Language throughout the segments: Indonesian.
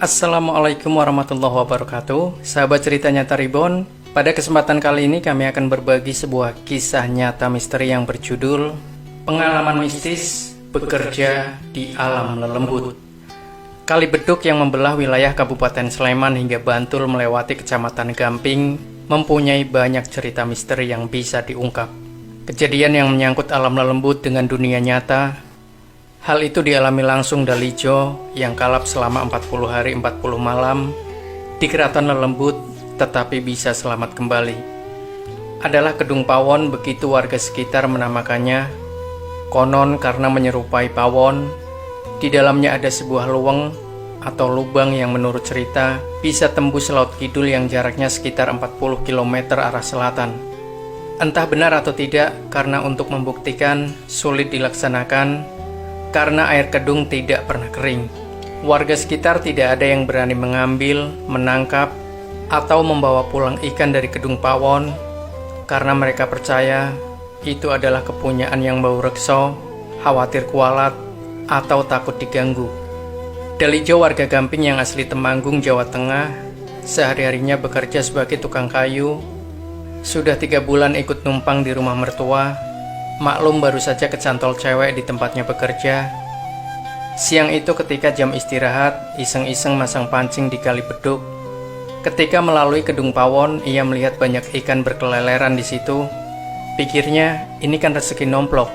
Assalamualaikum warahmatullahi wabarakatuh. Sahabat cerita nyata Reborn, pada kesempatan kali ini kami akan berbagi sebuah kisah nyata misteri yang berjudul Pengalaman Mistis Bekerja di Alam Lelembut. Kali beduk yang membelah wilayah Kabupaten Sleman hingga Bantul melewati Kecamatan Gamping mempunyai banyak cerita misteri yang bisa diungkap. Kejadian yang menyangkut alam lelembut dengan dunia nyata. Hal itu dialami langsung Dalijo yang kalap selama 40 hari 40 malam di Keraton Lelembut tetapi bisa selamat kembali. Adalah Kedung Pawon, begitu warga sekitar menamakannya. Konon karena menyerupai pawon, di dalamnya ada sebuah luweng atau lubang yang menurut cerita bisa tembus laut kidul yang jaraknya sekitar 40 km arah selatan. Entah benar atau tidak, karena untuk membuktikan sulit dilaksanakan karena air kedung tidak pernah kering. Warga sekitar tidak ada yang berani mengambil, menangkap, atau membawa pulang ikan dari Kedung Pawon karena mereka percaya itu adalah kepunyaan yang bau rekso, khawatir kualat, atau takut diganggu. Dalijo, warga Gamping yang asli Temanggung, Jawa Tengah, sehari-harinya bekerja sebagai tukang kayu. Sudah 3 bulan ikut numpang di rumah mertua. Maklum baru saja kecantol cewek di tempatnya bekerja. Siang itu ketika jam istirahat, iseng-iseng masang pancing di Kali Beduk. Ketika melalui Kedung Pawon, ia melihat banyak ikan berkeleleran di situ. Pikirnya, ini kan rezeki nomplok.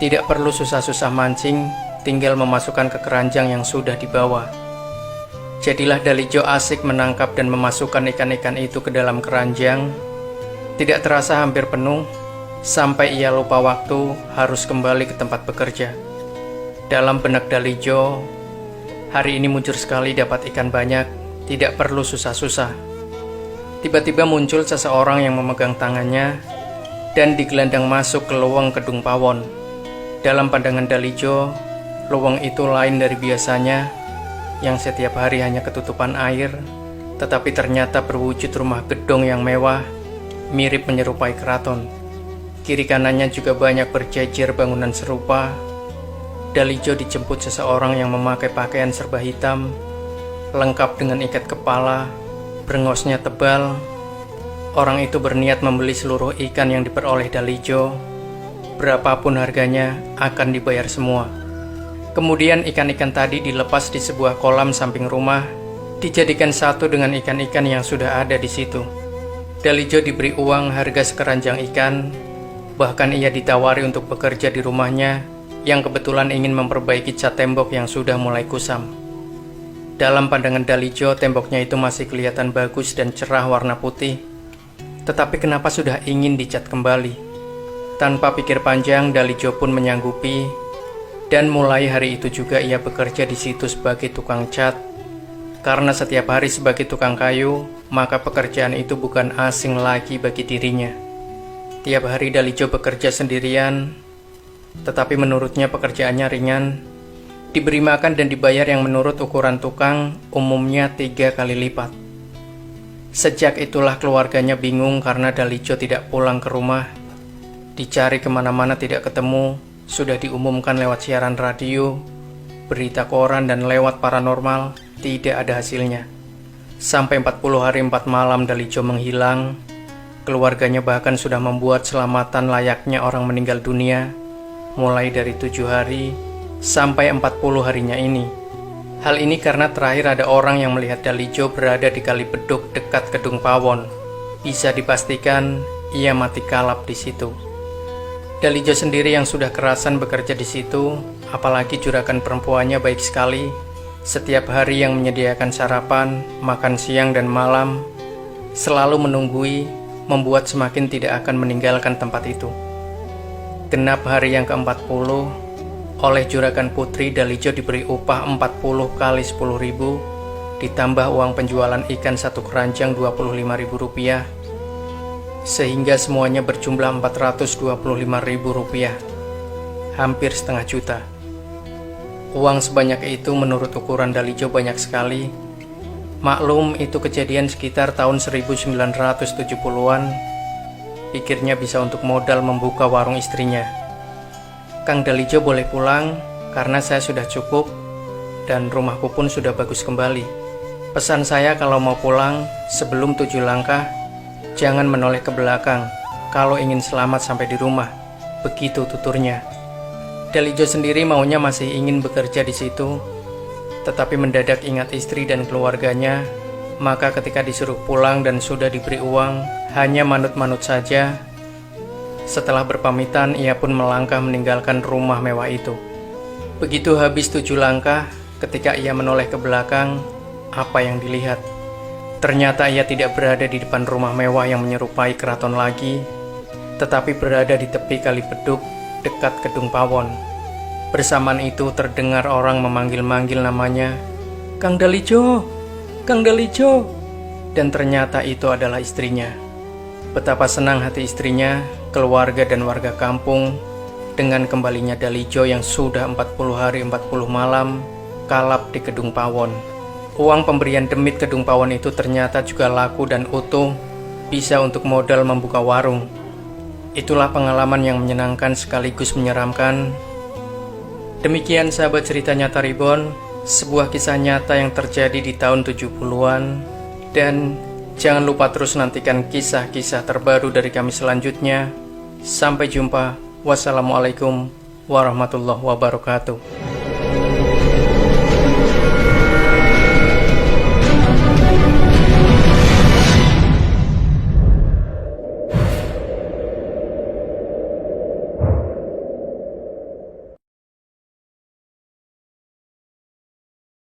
Tidak perlu susah-susah mancing, tinggal memasukkan ke keranjang yang sudah dibawa. Jadilah Dalijo asik menangkap dan memasukkan ikan-ikan itu ke dalam keranjang. Tidak terasa hampir penuh, sampai ia lupa waktu harus kembali ke tempat bekerja. Dalam benak Dalijo, hari ini mujur sekali dapat ikan banyak, tidak perlu susah-susah. Tiba-tiba muncul seseorang yang memegang tangannya dan digelandang masuk ke luweng Kedung Pawon. Dalam pandangan Dalijo, luweng itu lain dari biasanya, yang setiap hari hanya ketutupan air, tetapi ternyata berwujud rumah gedung yang mewah, mirip menyerupai keraton. Kiri kanannya juga banyak berjejer bangunan serupa. Dalijo dijemput seseorang yang memakai pakaian serba hitam, lengkap dengan ikat kepala, brengosnya tebal. Orang itu berniat membeli seluruh ikan yang diperoleh Dalijo. Berapapun harganya, akan dibayar semua. Kemudian ikan-ikan tadi dilepas di sebuah kolam samping rumah, dijadikan satu dengan ikan-ikan yang sudah ada di situ. Dalijo diberi uang harga sekeranjang ikan. Bahkan ia ditawari untuk bekerja di rumahnya yang kebetulan ingin memperbaiki cat tembok yang sudah mulai kusam. Dalam pandangan Dalijo, temboknya itu masih kelihatan bagus dan cerah warna putih. Tetapi kenapa sudah ingin dicat kembali? Tanpa pikir panjang, Dalijo pun menyanggupi. Dan mulai hari itu juga ia bekerja di situ sebagai tukang cat. Karena setiap hari sebagai tukang kayu, maka pekerjaan itu bukan asing lagi bagi dirinya. Tiap hari Dalijo bekerja sendirian, tetapi menurutnya pekerjaannya ringan. Diberi makan dan dibayar yang menurut ukuran tukang umumnya 3 kali lipat. Sejak itulah keluarganya bingung karena Dalijo tidak pulang ke rumah. Dicari kemana-mana tidak ketemu, sudah diumumkan lewat siaran radio, berita koran dan lewat paranormal, tidak ada hasilnya. Sampai 40 hari 4 malam Dalijo menghilang. Keluarganya bahkan sudah membuat selamatan layaknya orang meninggal dunia, mulai dari 7 hari sampai 40 harinya ini. Hal ini karena terakhir ada orang yang melihat Dalijo berada di Kali Beduk dekat Kedung Pawon. Bisa dipastikan ia mati kalap di situ. Dalijo sendiri yang sudah kerasan bekerja di situ, apalagi juragan perempuannya baik sekali. Setiap hari yang menyediakan sarapan, makan siang dan malam, selalu menunggui, membuat semakin tidak akan meninggalkan tempat itu. Genap hari yang ke-40, oleh juragan putri Dalijo diberi upah 40 kali 10.000, ditambah uang penjualan ikan satu keranjang Rp25.000, sehingga semuanya berjumlah Rp425.000, hampir setengah juta. Uang sebanyak itu menurut ukuran Dalijo banyak sekali. Maklum itu kejadian sekitar tahun 1970-an. Pikirnya bisa untuk modal membuka warung istrinya. Kang Dalijo boleh pulang karena saya sudah cukup dan rumahku pun sudah bagus kembali. Pesan saya kalau mau pulang, sebelum 7 langkah, jangan menoleh ke belakang kalau ingin selamat sampai di rumah. Begitu tuturnya. Dalijo sendiri maunya masih ingin bekerja di situ, tetapi mendadak ingat istri dan keluarganya, maka ketika disuruh pulang dan sudah diberi uang, hanya manut-manut saja. Setelah berpamitan, ia pun melangkah meninggalkan rumah mewah itu. Begitu habis 7 langkah, ketika ia menoleh ke belakang, apa yang dilihat? Ternyata ia tidak berada di depan rumah mewah yang menyerupai keraton lagi, tetapi berada di tepi kali beduk dekat Kedung Pawon. Bersamaan itu terdengar orang memanggil-manggil namanya, "Kang Dalijo, Kang Dalijo." Dan ternyata itu adalah istrinya. Betapa senang hati istrinya, keluarga dan warga kampung dengan kembalinya Dalijo yang sudah 40 hari 40 malam kalap di Kedung Pawon. Uang pemberian demit Kedung Pawon itu ternyata juga laku dan utuh, bisa untuk modal membuka warung. Itulah pengalaman yang menyenangkan sekaligus menyeramkan. Demikian sahabat cerita nyata Reborn, sebuah kisah nyata yang terjadi di tahun 70-an. Dan jangan lupa terus nantikan kisah-kisah terbaru dari kami selanjutnya. Sampai jumpa. Wassalamualaikum warahmatullahi wabarakatuh.